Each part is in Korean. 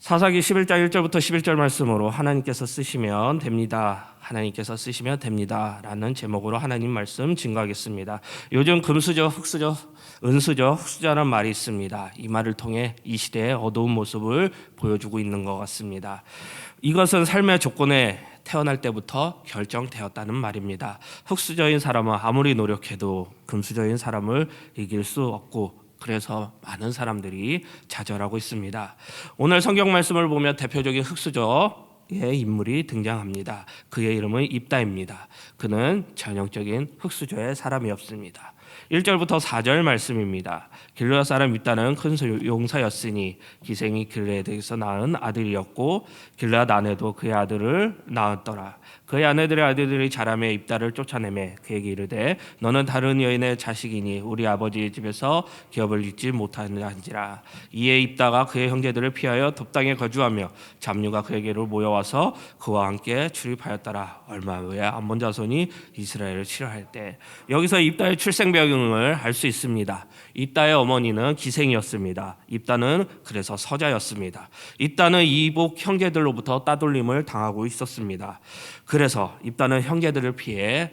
사사기 11장 1절부터 11절 말씀으로 하나님께서 쓰시면 됩니다. 하나님께서 쓰시면 됩니다. 라는 제목으로 하나님 말씀 증거하겠습니다. 요즘 금수저, 흑수저, 은수저, 흑수저라는 말이 있습니다. 이 말을 통해 이 시대의 어두운 모습을 보여주고 있는 것 같습니다. 이것은 삶의 조건에 태어날 때부터 결정되었다는 말입니다. 흑수저인 사람은 아무리 노력해도 금수저인 사람을 이길 수 없고, 그래서 많은 사람들이 좌절하고 있습니다. 오늘 성경 말씀을 보면 대표적인 흑수저의 인물이 등장합니다. 그의 이름은 입다입니다. 그는 전형적인 흑수저의 사람이었습니다. 1절부터 4절 말씀입니다. 길르앗 사람 입다는 큰 용사였으니 기생이 길르앗에게서 낳은 아들이었고 길르앗 아내도 그의 아들을 낳았더라. 그의 아내들의 아들들이 자라매 입다를 쫓아내매 그에게 이르되 너는 다른 여인의 자식이니 우리 아버지의 집에서 기업을 잊지 못하는지라. 이에 입다가 그의 형제들을 피하여 돛당에 거주하며 잡류가 그에게로 모여와서 그와 함께 출입하였더라. 얼마 후에 암몬 자손이 이스라엘을 치러할 때. 여기서 입다의 출생 배경을 알 수 있습니다. 입다의 어머니는 기생이었습니다. 입다는 그래서 서자였습니다. 입다는 이복 형제들로부터 따돌림을 당하고 있었습니다. 그래서 입다는 형제들을 피해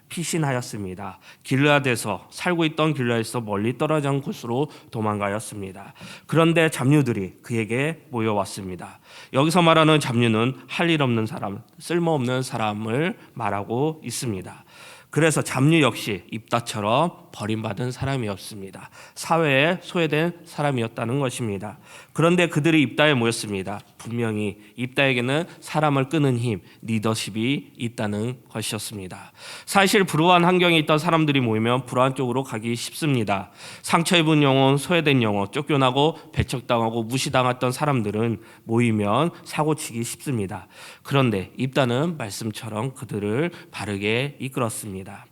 피신하였습니다. 길르앗에서 살고 있던 길르앗에서 멀리 떨어진 곳으로 도망가였습니다. 그런데 잡류들이 그에게 모여왔습니다. 여기서 말하는 잡류는 할 일 없는 사람, 쓸모없는 사람을 말하고 있습니다. 그래서 잡류 역시 입다처럼 버림받은 사람이었습니다. 사회에 소외된 사람이었다는 것입니다. 그런데 그들이 입다에 모였습니다. 분명히 입다에게는 사람을 끄는 힘, 리더십이 있다는 것이었습니다. 사실 불우한 환경에 있던 사람들이 모이면 불우한 쪽으로 가기 쉽습니다. 상처 입은 영혼, 소외된 영혼, 쫓겨나고 배척당하고 무시당했던 사람들은 모이면 사고치기 쉽습니다. 그런데 입다는 말씀처럼 그들을 바르게 이끌었습니다.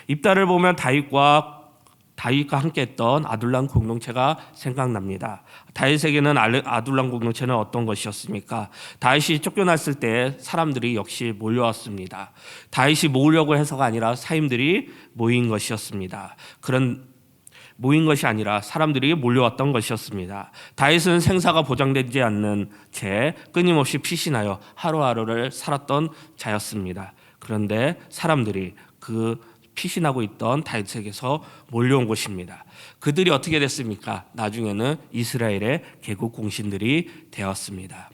입다를 보면 다윗과 함께했던 아둘람 공동체가 생각납니다. 다윗에게는 아둘람 공동체는 어떤 것이었습니까? 다윗이 쫓겨났을 때 사람들이 역시 몰려왔습니다. 다윗이 모으려고 해서가 아니라 사임들이 모인 것이었습니다. 모인 것이 아니라 사람들이 몰려왔던 것이었습니다. 다윗은 생사가 보장되지 않는 채 끊임없이 피신하여 하루하루를 살았던 자였습니다. 그런데 사람들이 그 피신하고 있던 다윗에게서 몰려온 것입니다. 그들이 어떻게 됐습니까? 나중에는 이스라엘의 개국 공신들이 되었습니다.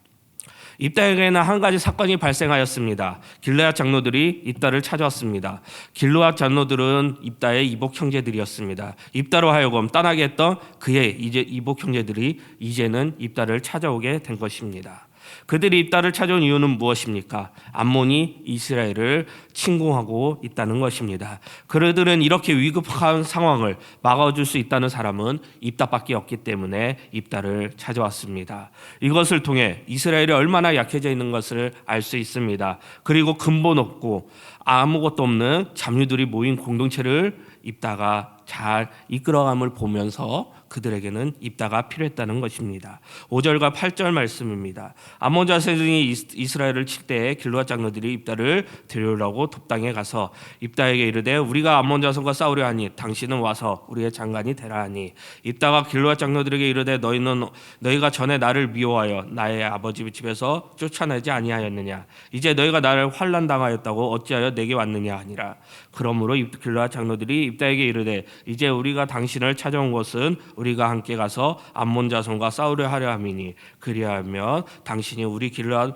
입다에게는 한 가지 사건이 발생하였습니다. 길르앗 장로들이 입다를 찾아왔습니다. 길르앗 장로들은 입다의 이복 형제들이었습니다. 입다로 하여금 떠나게 했던 그의 이복 형제들이 이제는 입다를 찾아오게 된 것입니다. 그들이 입다를 찾아온 이유는 무엇입니까? 암몬이 이스라엘을 침공하고 있다는 것입니다. 그들은 이렇게 위급한 상황을 막아줄 수 있다는 사람은 입다밖에 없기 때문에 입다를 찾아왔습니다. 이것을 통해 이스라엘이 얼마나 약해져 있는 것을 알 수 있습니다. 그리고 근본 없고 아무것도 없는 잡류들이 모인 공동체를 입다가 잘 이끌어감을 보면서 그들에게는 입다가 필요했다는 것입니다. 5절과 8절 말씀입니다. 암몬 자손이 이스라엘을 칠 때에 길르앗 장로들이 입다를 데려오려고 돛당에 가서 입다에게 이르되 우리가 암몬 자손과 싸우려 하니 당신은 와서 우리의 장관이 되라 하니 입다가 길르앗 장로들에게 이르되 너희가 전에 나를 미워하여 나의 아버지 집에서 쫓아내지 아니하였느냐? 이제 너희가 나를 환난 당하였다고 어찌하여 내게 왔느냐 하니라. 그러므로 길르앗 장로들이 입다에게 이르되 이제 우리가 당신을 찾아온 것은 우리가 함께 가서 암몬 자손과 싸우려 하려 함이니 그리하면 당신이 우리 길르앗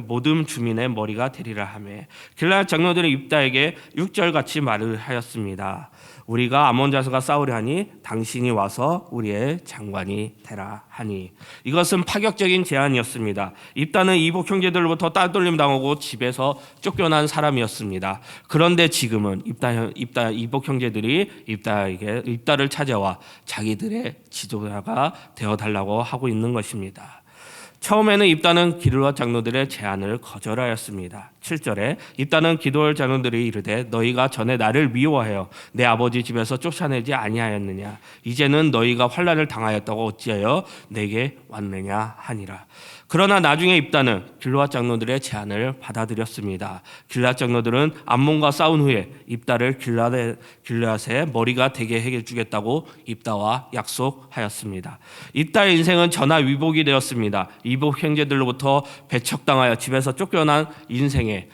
모든 주민의 머리가 되리라 하매 길르앗 장로들이 입다에게 6절같이 말을 하였습니다. 우리가 암몬 자손과 싸우려 하니 당신이 와서 우리의 장관이 되라 하니. 이것은 파격적인 제안이었습니다. 입다는 이복 형제들로부터 따돌림 당하고 집에서 쫓겨난 사람이었습니다. 그런데 지금은 이복 형제들이 입다를 찾아와 자기들의 지도자가 되어달라고 하고 있는 것입니다. 처음에는 입다는 길르앗 장로들의 제안을 거절하였습니다. 7절에 입다는 기도할 장로들이 이르되 너희가 전에 나를 미워하여 내 아버지 집에서 쫓아내지 아니하였느냐? 이제는 너희가 환난을 당하였다고 어찌하여 내게 왔느냐 하니라. 그러나 나중에 입다는 길르앗 장로들의 제안을 받아들였습니다. 길르앗 장로들은 암몬과 싸운 후에 입다를 길르앗의 머리가 되게 해주겠다고 입다와 약속하였습니다. 입다의 인생은 전화위복이 되었습니다. 이복 형제들로부터 배척당하여 집에서 쫓겨난 인생에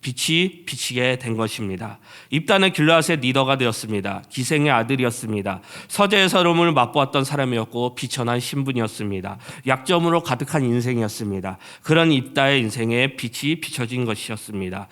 빛이 비치게 된 것입니다. 입다는 길르앗의 리더가 되었습니다. 기생의 아들이었습니다. 서재의 서름을 맛보았던 사람이었고 비천한 신분이었습니다. 약점으로 가득한 인생이었습니다. 그런 입다의 인생에 빛이 비춰진 것이었습니다.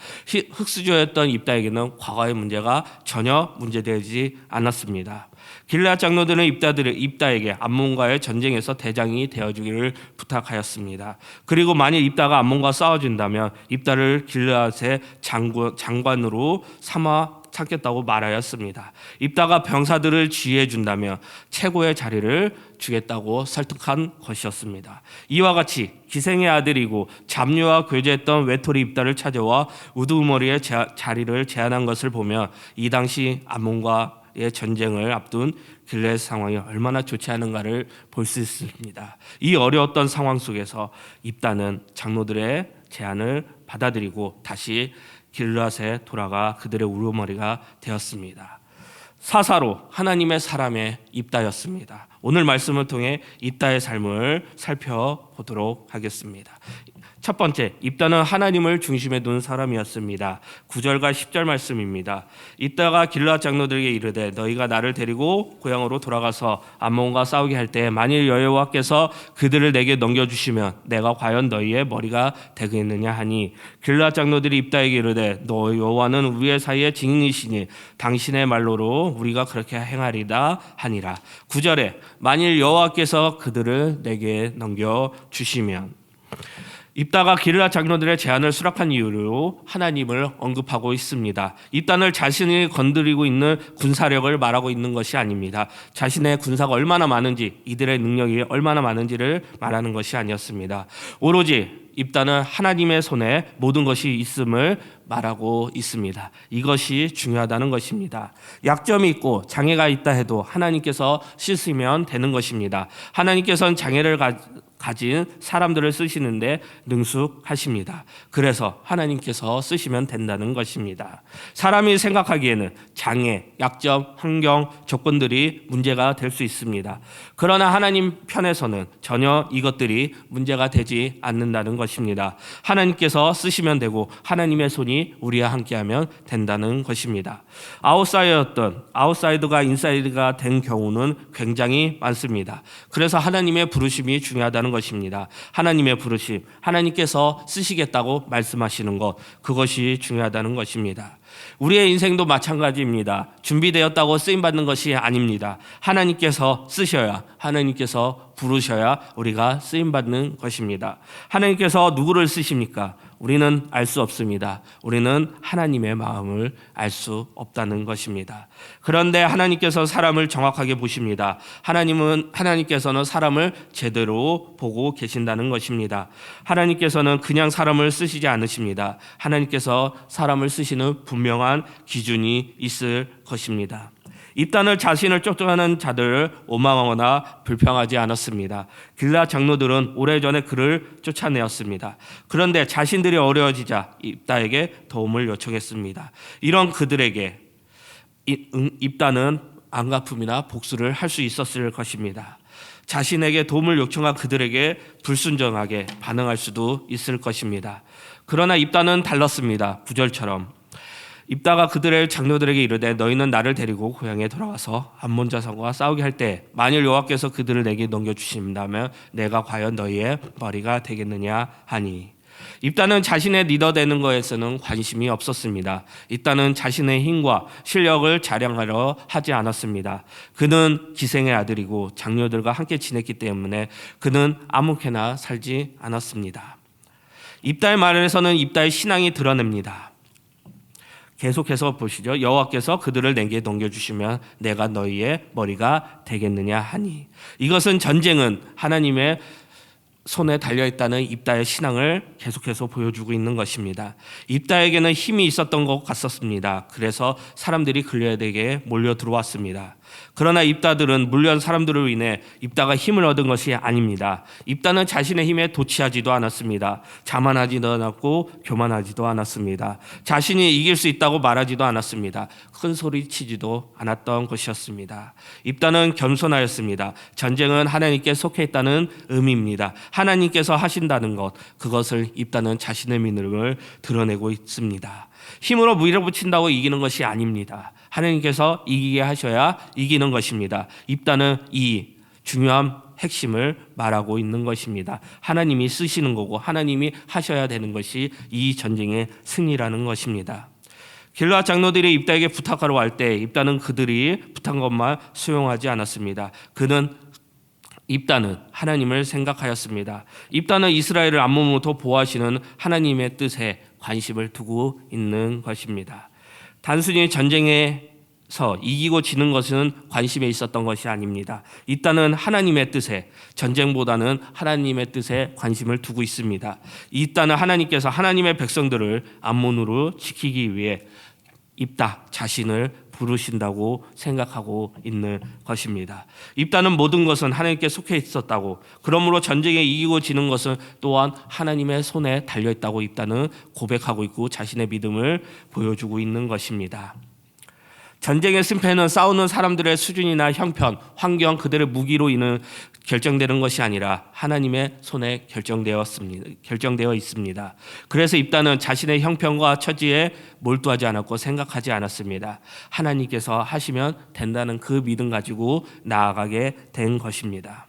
흑수저였던 입다에게는 과거의 문제가 전혀 문제되지 않았습니다. 길르앗 장로들은 입다에게 암몬과의 전쟁에서 대장이 되어주기를 부탁하였습니다. 그리고 만일 입다가 암몬과 싸워준다면 입다를 길르앗의 장관으로 삼겠다고 말하였습니다. 입다가 병사들을 지휘해 준다면 최고의 자리를 주겠다고 설득한 것이었습니다. 이와 같이 기생의 아들이고 잡류와 교제했던 외톨이 입다를 찾아와 우두머리의 자리를 제안한 것을 보면 이 당시 암몬과의 전쟁을 앞둔 길르앗 상황이 얼마나 좋지 않은가를 볼 수 있습니다. 이 어려웠던 상황 속에서 입다는 장로들의 제안을 받아들이고 다시 길르앗에 돌아가 그들의 우두머리가 되었습니다. 사사로 하나님의 사람의 입다였습니다. 오늘 말씀을 통해 입다의 삶을 살펴보도록 하겠습니다. 첫 번째, 입다는 하나님을 중심에 둔 사람이었습니다. 9절과 10절 말씀입니다. 입다가 길르앗 장로들에게 이르되 너희가 나를 데리고 고향으로 돌아가서 암몬과 싸우게 할 때 만일 여호와께서 그들을 내게 넘겨주시면 내가 과연 너희의 머리가 되겠느냐 하니 길르앗 장로들이 입다에게 이르되 너 여호와는 우리의 사이에 증인이시니 당신의 말로로 우리가 그렇게 행하리다 하니라. 9절에 만일 여호와께서 그들을 내게 넘겨주시면, 입다가 길르앗 장로들의 제안을 수락한 이유로 하나님을 언급하고 있습니다. 입다는 자신이 건드리고 있는 군사력을 말하고 있는 것이 아닙니다. 자신의 군사가 얼마나 많은지, 이들의 능력이 얼마나 많은지를 말하는 것이 아니었습니다. 오로지 입다는 하나님의 손에 모든 것이 있음을 말하고 있습니다. 이것이 중요하다는 것입니다. 약점이 있고 장애가 있다 해도 하나님께서 쓰시면 되는 것입니다. 하나님께서는 장애를 가진 사람들을 쓰시는데 능숙하십니다. 그래서 하나님께서 쓰시면 된다는 것입니다. 사람이 생각하기에는 장애, 약점, 환경, 조건들이 문제가 될 수 있습니다. 그러나 하나님 편에서는 전혀 이것들이 문제가 되지 않는다는 것입니다. 하나님께서 쓰시면 되고 하나님의 손이 우리와 함께하면 된다는 것입니다. 아웃사이더가 인사이드가 된 경우는 굉장히 많습니다. 그래서 하나님의 부르심이 중요하다는 것입니다. 하나님의 부르심, 하나님께서 쓰시겠다고 말씀하시는 것, 그것이 중요하다는 것입니다. 우리의 인생도 마찬가지입니다. 준비되었다고 쓰임받는 것이 아닙니다. 하나님께서 쓰셔야, 하나님께서 부르셔야 우리가 쓰임받는 것입니다. 하나님께서 누구를 쓰십니까? 우리는 알 수 없습니다. 우리는 하나님의 마음을 알 수 없다는 것입니다. 그런데 하나님께서 사람을 정확하게 보십니다. 하나님께서는 사람을 제대로 보고 계신다는 것입니다. 하나님께서는 그냥 사람을 쓰시지 않으십니다. 하나님께서 사람을 쓰시는 분명한 기준이 있을 것입니다. 입다는 자신을 쫓아가는 자들을 오망하거나 불평하지 않았습니다. 길르앗 장로들은 오래전에 그를 쫓아내었습니다. 그런데 자신들이 어려워지자 입다에게 도움을 요청했습니다. 이런 그들에게 입다는 안갚음이나 복수를 할 수 있었을 것입니다. 자신에게 도움을 요청한 그들에게 불순종하게 반응할 수도 있을 것입니다. 그러나 입다는 달랐습니다. 9절처럼 입다가 그들의 장로들에게 이르되 너희는 나를 데리고 고향에 돌아와서 암몬 자손과 싸우게 할 때 만일 여호와께서 그들을 내게 넘겨주신다면 내가 과연 너희의 머리가 되겠느냐 하니, 입다는 자신의 리더 되는 것에서는 관심이 없었습니다. 입다는 자신의 힘과 실력을 자랑하려 하지 않았습니다. 그는 기생의 아들이고 장로들과 함께 지냈기 때문에 그는 아무렇게나 살지 않았습니다. 입다의 말에서는 입다의 신앙이 드러냅니다. 계속해서 보시죠. 여호와께서 그들을 내게 넘겨주시면 내가 너희의 머리가 되겠느냐 하니, 이것은 전쟁은 하나님의 손에 달려있다는 입다의 신앙을 계속해서 보여주고 있는 것입니다. 입다에게는 힘이 있었던 것 같았습니다. 그래서 사람들이 길르앗에게 몰려 들어왔습니다. 그러나 입다들은 물론 사람들로 인해 입다가 힘을 얻은 것이 아닙니다. 입다는 자신의 힘에 도취하지도 않았습니다. 자만하지도 않았고 교만하지도 않았습니다. 자신이 이길 수 있다고 말하지도 않았습니다. 큰 소리 치지도 않았던 것이었습니다. 입다는 겸손하였습니다. 전쟁은 하나님께 속해 있다는 의미입니다. 하나님께서 하신다는 것, 그것을 입다는 자신의 믿음을 드러내고 있습니다. 힘으로 밀어붙인다고 이기는 것이 아닙니다. 하나님께서 이기게 하셔야 이기는 것입니다. 입다는 이 중요한 핵심을 말하고 있는 것입니다. 하나님이 쓰시는 거고 하나님이 하셔야 되는 것이 이 전쟁의 승리라는 것입니다. 길르앗 장로들이 입다에게 부탁하러 갈 때 입다는 그들이 부탁한 것만 수용하지 않았습니다. 입다는 하나님을 생각하였습니다. 입다는 이스라엘을 앞몸으로부터 보호하시는 하나님의 뜻에 관심을 두고 있는 것입니다. 단순히 전쟁에서 이기고 지는 것은 관심에 있었던 것이 아닙니다. 입다는 하나님의 뜻에, 전쟁보다는 하나님의 뜻에 관심을 두고 있습니다. 입다는 하나님께서 하나님의 백성들을 앞문으로 지키기 위해 입다 자신을 부르신다고 생각하고 있는 것입니다. 입다는 모든 것은 하나님께 속해 있었다고, 그러므로 전쟁에 이기고 지는 것은 또한 하나님의 손에 달려있다고 입다는 고백하고 있고 자신의 믿음을 보여주고 있는 것입니다. 전쟁의 승패는 싸우는 사람들의 수준이나 형편, 환경, 그들의 무기로 인해 결정되는 것이 아니라 하나님의 손에 결정되어 있습니다. 그래서 입다는 자신의 형편과 처지에 몰두하지 않았고 생각하지 않았습니다. 하나님께서 하시면 된다는 그 믿음 가지고 나아가게 된 것입니다.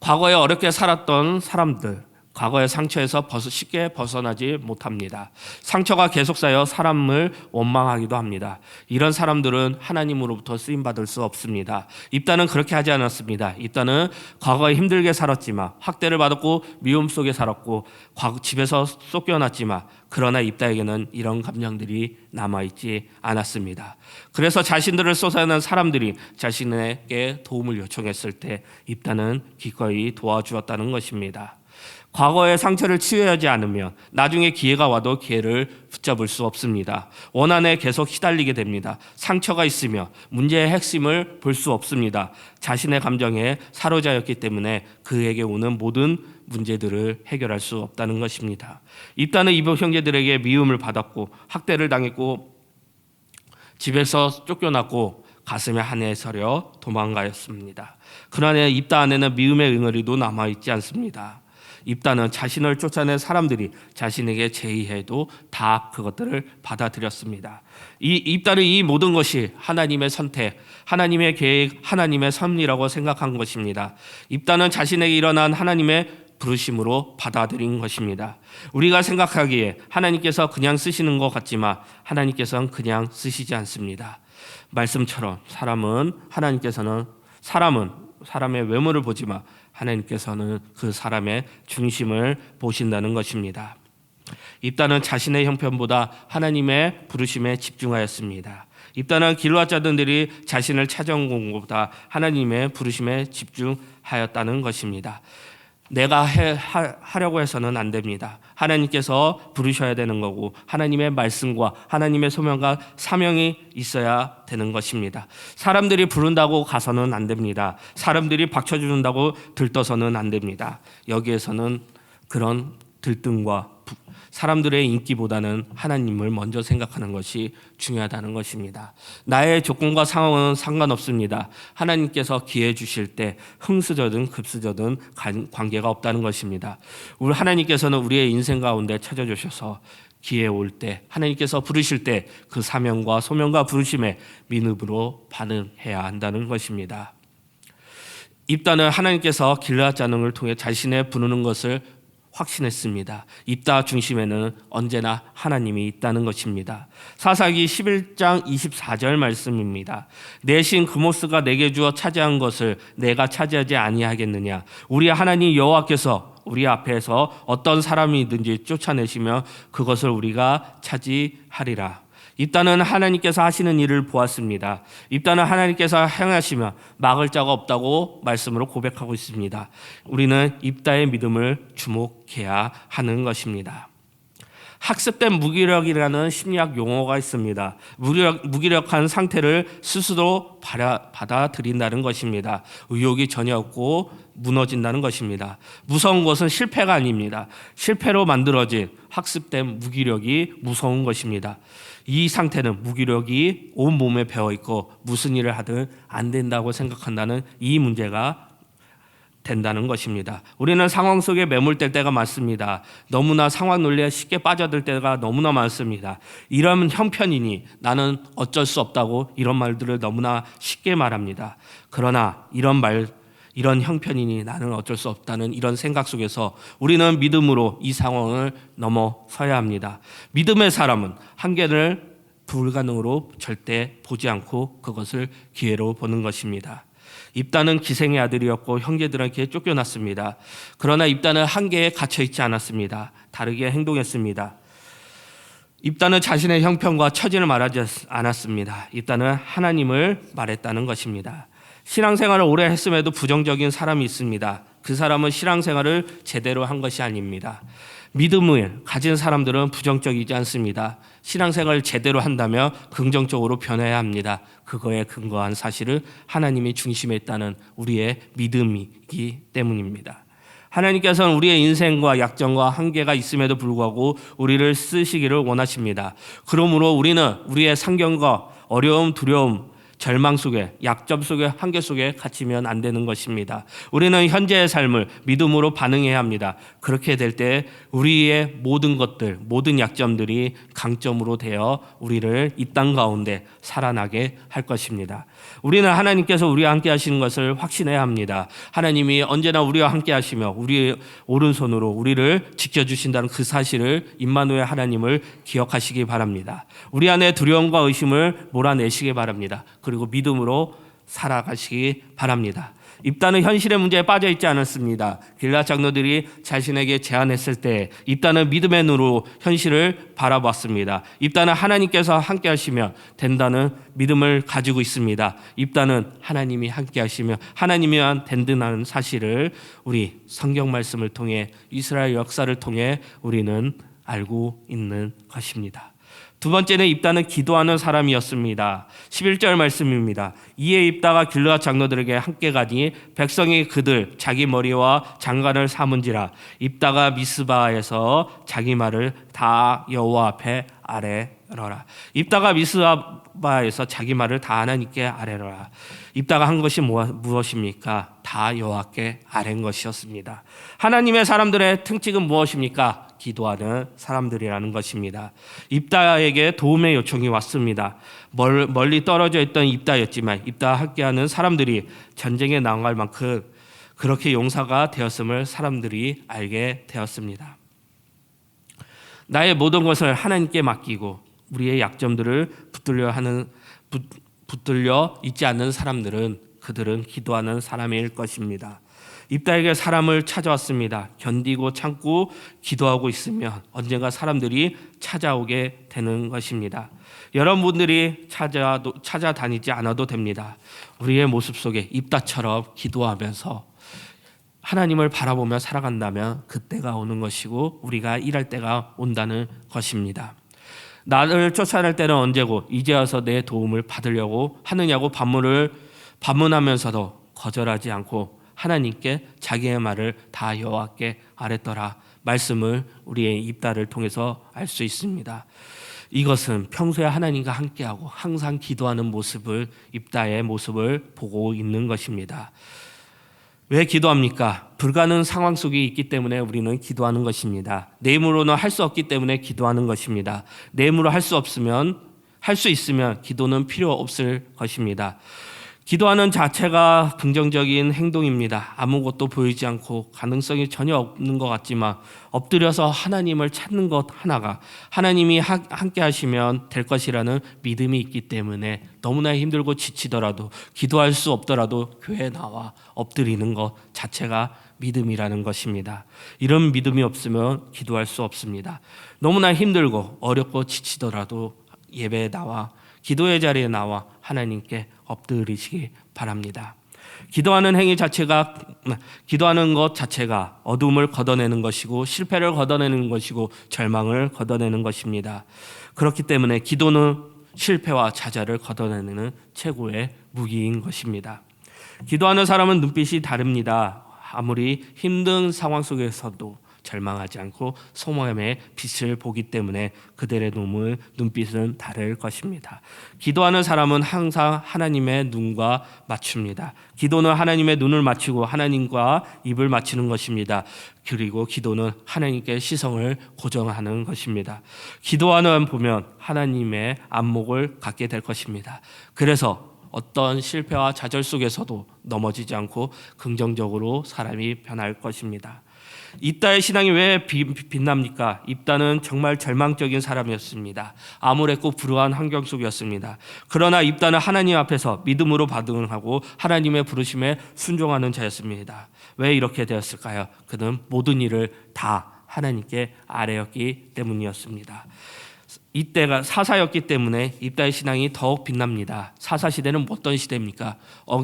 과거에 어렵게 살았던 사람들, 과거의 상처에서 쉽게 벗어나지 못합니다. 상처가 계속 쌓여 사람을 원망하기도 합니다. 이런 사람들은 하나님으로부터 쓰임받을 수 없습니다. 입다는 그렇게 하지 않았습니다. 입다는 과거에 힘들게 살았지만, 학대를 받았고 미움 속에 살았고 집에서 쫓겨났지만, 그러나 입다에게는 이런 감정들이 남아있지 않았습니다. 그래서 자신들을 쏟아내는 사람들이 자신에게 도움을 요청했을 때 입다는 기꺼이 도와주었다는 것입니다. 과거의 상처를 치유하지 않으면 나중에 기회가 와도 기회를 붙잡을 수 없습니다. 원한에 계속 시달리게 됩니다. 상처가 있으며 문제의 핵심을 볼 수 없습니다. 자신의 감정에 사로잡혔기 때문에 그에게 오는 모든 문제들을 해결할 수 없다는 것입니다. 입다는 이복 형제들에게 미움을 받았고 학대를 당했고 집에서 쫓겨났고 가슴에 한해 서려 도망가였습니다. 그러나 입다 안에는 미움의 응어리도 남아있지 않습니다. 입다는 자신을 쫓아낸 사람들이 자신에게 제의해도 다 그것들을 받아들였습니다. 입다는 이 모든 것이 하나님의 선택, 하나님의 계획, 하나님의 섭리라고 생각한 것입니다. 입다는 자신에게 일어난 하나님의 부르심으로 받아들인 것입니다. 우리가 생각하기에 하나님께서 그냥 쓰시는 것 같지만 하나님께서는 그냥 쓰시지 않습니다. 말씀처럼 사람은 사람의 외모를 보지만 하나님께서는 그 사람의 중심을 보신다는 것입니다. 입다는 자신의 형편보다 하나님의 부르심에 집중하였습니다. 입다는 길르앗 자들이 자신을 찾아온 것보다 하나님의 부르심에 집중하였다는 것입니다. 내가 하려고 해서는 안 됩니다. 하나님께서 부르셔야 되는 거고 하나님의 말씀과 하나님의 소명과 사명이 있어야 되는 것입니다. 사람들이 부른다고 가서는 안 됩니다. 사람들이 박쳐준다고 들떠서는 안 됩니다. 여기에서는 그런 들뜸과 사람들의 인기보다는 하나님을 먼저 생각하는 것이 중요하다는 것입니다. 나의 조건과 상황은 상관없습니다. 하나님께서 기회 주실 때 흥수저든 급수저든 관계가 없다는 것입니다. 우리 하나님께서는 우리의 인생 가운데 찾아주셔서 기회 올 때 하나님께서 부르실 때 그 사명과 소명과 부르심에 민흡으로 반응해야 한다는 것입니다. 입다는 하나님께서 길르앗 자손을 통해 자신의 부르는 것을 확신했습니다. 입다 중심에는 언제나 하나님이 있다는 것입니다. 사사기 11장 24절 말씀입니다. 내 신 그모스가 내게 주어 차지한 것을 내가 차지하지 아니하겠느냐. 우리 하나님 여호와께서 우리 앞에서 어떤 사람이든지 쫓아내시며 그것을 우리가 차지하리라. 입다는 하나님께서 하시는 일을 보았습니다. 입다는 하나님께서 행하시며 막을 자가 없다고 말씀으로 고백하고 있습니다. 우리는 입다의 믿음을 주목해야 하는 것입니다. 학습된 무기력이라는 심리학 용어가 있습니다. 무기력한 상태를 스스로 받아들인다는 것입니다. 의욕이 전혀 없고 무너진다는 것입니다. 무서운 것은 실패가 아닙니다. 실패로 만들어진 학습된 무기력이 무서운 것입니다. 이 상태는 무기력이 온 몸에 배어 있고 무슨 일을 하든 안 된다고 생각한다는 이 문제가 된다는 것입니다. 우리는 상황 속에 매몰될 때가 많습니다. 너무나 상황 논리에 쉽게 빠져들 때가 너무나 많습니다. 이런 형편이니 나는 어쩔 수 없다고 이런 말들을 너무나 쉽게 말합니다. 그러나 이런 형편이니 나는 어쩔 수 없다는 이런 생각 속에서 우리는 믿음으로 이 상황을 넘어서야 합니다. 믿음의 사람은 한계를 불가능으로 절대 보지 않고 그것을 기회로 보는 것입니다. 입다는 기생의 아들이었고 형제들에게 쫓겨났습니다. 그러나 입다는 한계에 갇혀 있지 않았습니다. 다르게 행동했습니다. 입다는 자신의 형편과 처지를 말하지 않았습니다. 입다는 하나님을 말했다는 것입니다. 신앙생활을 오래 했음에도 부정적인 사람이 있습니다. 그 사람은 신앙생활을 제대로 한 것이 아닙니다. 믿음을 가진 사람들은 부정적이지 않습니다. 신앙생활을 제대로 한다면 긍정적으로 변해야 합니다. 그거에 근거한 사실은 하나님이 중심에 있다는 우리의 믿음이기 때문입니다. 하나님께서는 우리의 인생과 약점과 한계가 있음에도 불구하고 우리를 쓰시기를 원하십니다. 그러므로 우리는 우리의 상경과 어려움, 두려움, 절망 속에, 약점 속에, 한계 속에 갇히면 안 되는 것입니다. 우리는 현재의 삶을 믿음으로 반응해야 합니다. 그렇게 될 때 우리의 모든 것들, 모든 약점들이 강점으로 되어 우리를 이 땅 가운데 살아나게 할 것입니다. 우리는 하나님께서 우리와 함께 하시는 것을 확신해야 합니다. 하나님이 언제나 우리와 함께 하시며 우리의 오른손으로 우리를 지켜주신다는 그 사실을 임마누엘 하나님을 기억하시기 바랍니다. 우리 안에 두려움과 의심을 몰아내시기 바랍니다. 그리고 믿음으로 살아가시기 바랍니다. 입다는 현실의 문제에 빠져 있지 않았습니다. 길앗 장로들이 자신에게 제안했을 때 입다는 믿음의 눈으로 현실을 바라봤습니다. 입다는 하나님께서 함께 하시면 된다는 믿음을 가지고 있습니다. 입다는 하나님이 함께 하시며 하나님이만 된다는 사실을 우리 성경 말씀을 통해 이스라엘 역사를 통해 우리는 알고 있는 것입니다. 두 번째는 입다는 기도하는 사람이었습니다. 11절 말씀입니다. 이에 입다가 길르앗 장로들에게 함께 가니 백성이 그들 자기 머리와 장관을 삼은지라. 입다가 미스바에서 자기 말을 다 여호와 앞에 아뢰러라. 입다가 미스바에서 자기 말을 다 하나님께 아뢰러라. 입다가 한 것이 무엇입니까? 다 여호와께 아뢰는 것이었습니다. 하나님의 사람들의 특징은 무엇입니까? 기도하는 사람들이라는 것입니다. 입다에게 도움의 요청이 왔습니다. 멀리 떨어져 있던 입다였지만 입다와 함께하는 사람들이 전쟁에 나갈 만큼 그렇게 용사가 되었음을 사람들이 알게 되었습니다. 나의 모든 것을 하나님께 맡기고 우리의 약점들을 붙들려 있지 않는 사람들은 그들은 기도하는 사람일 것입니다. 입다에게 사람을 찾아왔습니다. 견디고 참고 기도하고 있으면 언젠가 사람들이 찾아오게 되는 것입니다. 여러분들이 찾아다니지 않아도 됩니다. 우리의 모습 속에 입다처럼 기도하면서 하나님을 바라보며 살아간다면 그때가 오는 것이고 우리가 일할 때가 온다는 것입니다. 나를 쫓아낼 때는 언제고 이제 와서 내 도움을 받으려고 하느냐고 반문하면서도 거절하지 않고 하나님께 자기의 말을 다 여호와께 아뢰더라 말씀을 우리의 입다를 통해서 알 수 있습니다. 이것은 평소에 하나님과 함께하고 항상 기도하는 모습을 입다의 모습을 보고 있는 것입니다. 왜 기도합니까? 불가능 상황 속에 있기 때문에 우리는 기도하는 것입니다. 내 힘으로는 할 수 없기 때문에 기도하는 것입니다. 내 힘으로 할 수 있으면 기도는 필요 없을 것입니다. 기도하는 자체가 긍정적인 행동입니다. 아무것도 보이지 않고 가능성이 전혀 없는 것 같지만 엎드려서 하나님을 찾는 것 하나가 하나님이 함께 하시면 될 것이라는 믿음이 있기 때문에 너무나 힘들고 지치더라도 기도할 수 없더라도 교회에 나와 엎드리는 것 자체가 믿음이라는 것입니다. 이런 믿음이 없으면 기도할 수 없습니다. 너무나 힘들고 어렵고 지치더라도 예배에 나와 기도의 자리에 나와 하나님께 엎드리시기 바랍니다. 기도하는 기도하는 것 자체가 어둠을 걷어내는 것이고 실패를 걷어내는 것이고 절망을 걷어내는 것입니다. 그렇기 때문에 기도는 실패와 좌절을 걷어내는 최고의 무기인 것입니다. 기도하는 사람은 눈빛이 다릅니다. 아무리 힘든 상황 속에서도 절망하지 않고 소망의 빛을 보기 때문에 그들의 눈빛은 다를 것입니다. 기도하는 사람은 항상 하나님의 눈과 맞춥니다. 기도는 하나님의 눈을 맞추고 하나님과 입을 맞추는 것입니다. 그리고 기도는 하나님께 시선을 고정하는 것입니다. 기도하는 보면 하나님의 안목을 갖게 될 것입니다. 그래서 어떤 실패와 좌절 속에서도 넘어지지 않고 긍정적으로 사람이 변할 것입니다. 입다의 신앙이 왜 빛납니까? 입다는 정말 절망적인 사람이었습니다. 아무랬고 불우한 환경 속이었습니다. 그러나 입다는 하나님 앞에서 믿음으로 반응하고 하나님의 부르심에 순종하는 자였습니다. 왜 이렇게 되었을까요? 그는 모든 일을 다 하나님께 아뢰었기 때문이었습니다. 이때가 사사였기 때문에 입다의 신앙이 더욱 빛납니다. 사사시대는 어떤 시대입니까?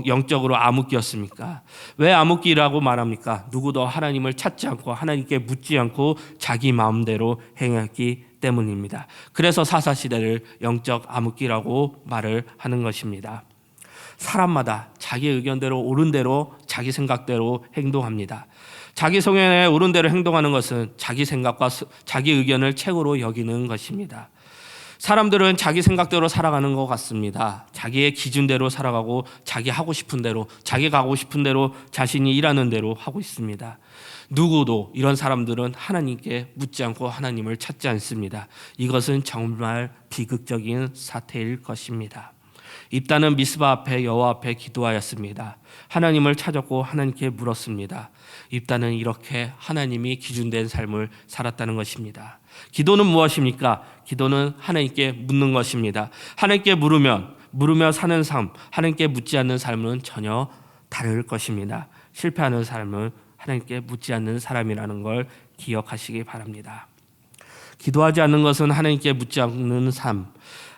영적으로 암흑기였습니까? 왜 암흑기라고 말합니까? 누구도 하나님을 찾지 않고 하나님께 묻지 않고 자기 마음대로 행했기 때문입니다. 그래서 사사시대를 영적 암흑기라고 말을 하는 것입니다. 사람마다 자기 의견대로 옳은 대로 자기 생각대로 행동합니다. 자기 성향에 옳은 대로 행동하는 것은 자기 생각과 자기 의견을 최고로 여기는 것입니다. 사람들은 자기 생각대로 살아가는 것 같습니다. 자기의 기준대로 살아가고 자기 하고 싶은 대로, 자기 가고 싶은 대로 자신이 일하는 대로 하고 있습니다. 누구도 이런 사람들은 하나님께 묻지 않고 하나님을 찾지 않습니다. 이것은 정말 비극적인 사태일 것입니다. 입다는 미스바 앞에 여호와 앞에 기도하였습니다. 하나님을 찾았고 하나님께 물었습니다. 입다는 이렇게 하나님이 기준된 삶을 살았다는 것입니다. 기도는 무엇입니까? 기도는 하나님께 묻는 것입니다. 하나님께 물으며 사는 삶, 하나님께 묻지 않는 삶은 전혀 다를 것입니다. 실패하는 삶은 하나님께 묻지 않는 사람이라는 걸 기억하시기 바랍니다. 기도하지 않는 것은 하나님께 묻지 않는 삶,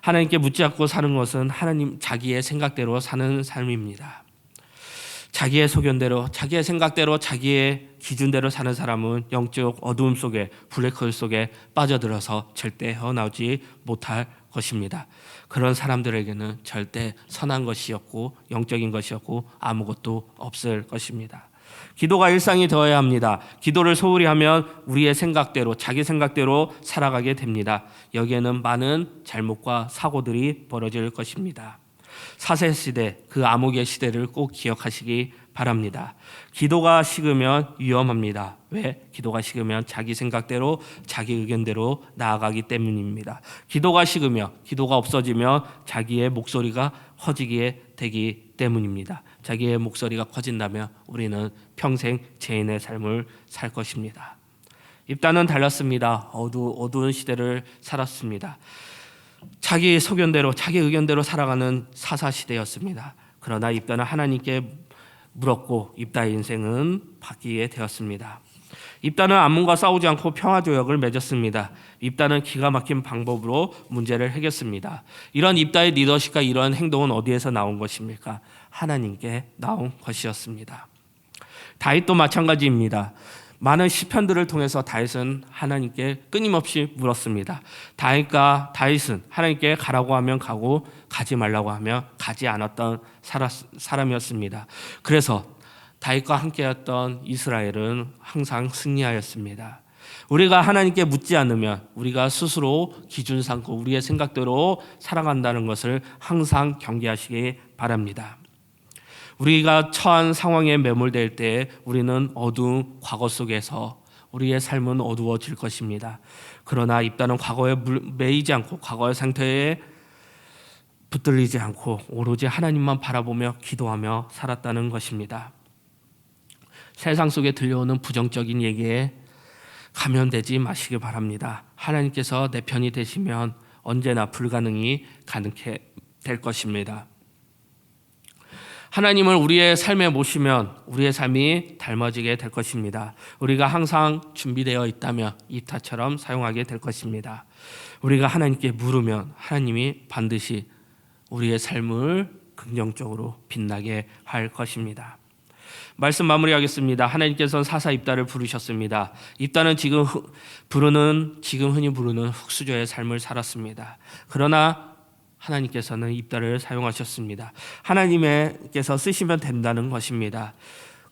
하나님께 묻지 않고 사는 것은 하나님 자기의 생각대로 사는 삶입니다. 자기의 소견대로, 자기의 생각대로, 자기의 기준대로 사는 사람은 영적 어두움 속에, 블랙홀 속에 빠져들어서 절대 헤어나오지 못할 것입니다. 그런 사람들에게는 절대 선한 것이었고 영적인 것이었고 아무것도 없을 것입니다. 기도가 일상이 되어야 합니다. 기도를 소홀히 하면 우리의 생각대로, 자기 생각대로 살아가게 됩니다. 여기에는 많은 잘못과 사고들이 벌어질 것입니다. 사세시대, 그 암흑의 시대를 꼭 기억하시기 바랍니다. 기도가 식으면 위험합니다. 왜? 기도가 식으면 자기 생각대로, 자기 의견대로 나아가기 때문입니다. 기도가 식으며, 기도가 없어지면 자기의 목소리가 커지게 되기 때문입니다. 자기의 목소리가 커진다면 우리는 평생 죄인의 삶을 살 것입니다. 입다는 달랐습니다. 어두운 시대를 살았습니다. 자기 소견대로, 자기 의견대로 살아가는 사사시대였습니다. 그러나 입다는 하나님께 물었고 입다의 인생은 바뀌게 되었습니다. 입다는 암몬과 싸우지 않고 평화조약을 맺었습니다. 입다는 기가 막힌 방법으로 문제를 해결했습니다. 이런 입다의 리더십과 이런 행동은 어디에서 나온 것입니까? 하나님께 나온 것이었습니다. 다윗도 마찬가지입니다. 많은 시편들을 통해서 다윗은 하나님께 끊임없이 물었습니다. 다윗은 하나님께 가라고 하면 가고 가지 말라고 하면 가지 않았던 사람이었습니다. 그래서 다윗과 함께했던 이스라엘은 항상 승리하였습니다. 우리가 하나님께 묻지 않으면 우리가 스스로 기준 삼고 우리의 생각대로 살아간다는 것을 항상 경계하시기 바랍니다. 우리가 처한 상황에 매몰될 때 우리는 어두운 과거 속에서 우리의 삶은 어두워질 것입니다. 그러나 입다는 과거에 매이지 않고 과거의 상태에 붙들리지 않고 오로지 하나님만 바라보며 기도하며 살았다는 것입니다. 세상 속에 들려오는 부정적인 얘기에 감염되지 마시기 바랍니다. 하나님께서 내 편이 되시면 언제나 불가능이 가능해 될 것입니다. 하나님을 우리의 삶에 모시면 우리의 삶이 닮아지게 될 것입니다. 우리가 항상 준비되어 있다면 입다처럼 사용하게 될 것입니다. 우리가 하나님께 물으면 하나님이 반드시 우리의 삶을 긍정적으로 빛나게 할 것입니다. 말씀 마무리하겠습니다. 하나님께서는 사사 입다를 부르셨습니다. 입다는 지금 흔히 부르는 흙수저의 삶을 살았습니다. 그러나 하나님께서는 입다를 사용하셨습니다. 하나님께서 쓰시면 된다는 것입니다.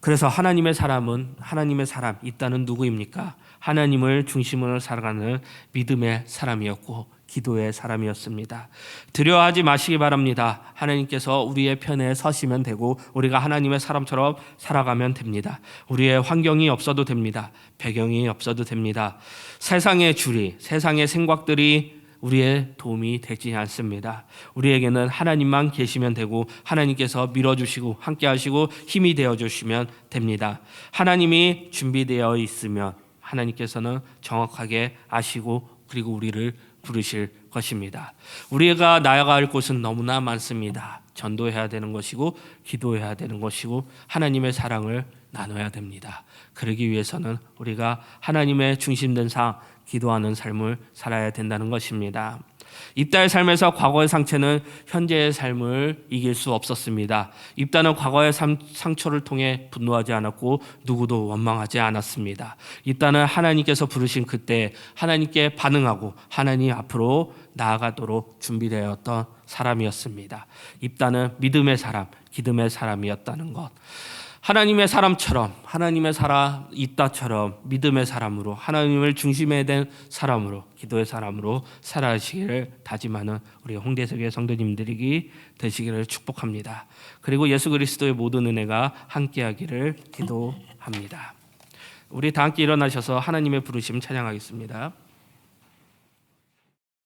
그래서 하나님의 사람, 입다는 누구입니까? 하나님을 중심으로 살아가는 믿음의 사람이었고 기도의 사람이었습니다. 두려워하지 마시기 바랍니다. 하나님께서 우리의 편에 서시면 되고 우리가 하나님의 사람처럼 살아가면 됩니다. 우리의 환경이 없어도 됩니다. 배경이 없어도 됩니다. 세상의 주리, 세상의 생각들이 우리의 도움이 되지 않습니다. 우리에게는 하나님만 계시면 되고 하나님께서 밀어주시고 함께하시고 힘이 되어주시면 됩니다. 하나님이 준비되어 있으면 하나님께서는 정확하게 아시고 그리고 우리를 부르실 것입니다. 우리가 나아갈 곳은 너무나 많습니다. 전도해야 되는 것이고 기도해야 되는 것이고 하나님의 사랑을 나눠야 됩니다. 그러기 위해서는 우리가 하나님의 중심된 기도하는 삶을 살아야 된다는 것입니다. 입다의 삶에서 과거의 상처는 현재의 삶을 이길 수 없었습니다. 입다는 과거의 상처를 통해 분노하지 않았고 누구도 원망하지 않았습니다. 입다는 하나님께서 부르신 그때 하나님께 반응하고 하나님 앞으로 나아가도록 준비되었던 사람이었습니다. 입다는 믿음의 사람, 기도의 사람이었다는 것. 하나님의 사람처럼 입다처럼 믿음의 사람으로 하나님을 중심에 된 사람으로 기도의 사람으로 살아가시기를 다짐하는 우리 홍대석의 성도님들이 되시기를 축복합니다. 그리고 예수 그리스도의 모든 은혜가 함께하기를 기도합니다. 우리 다 함께 일어나셔서 하나님의 부르심 찬양하겠습니다.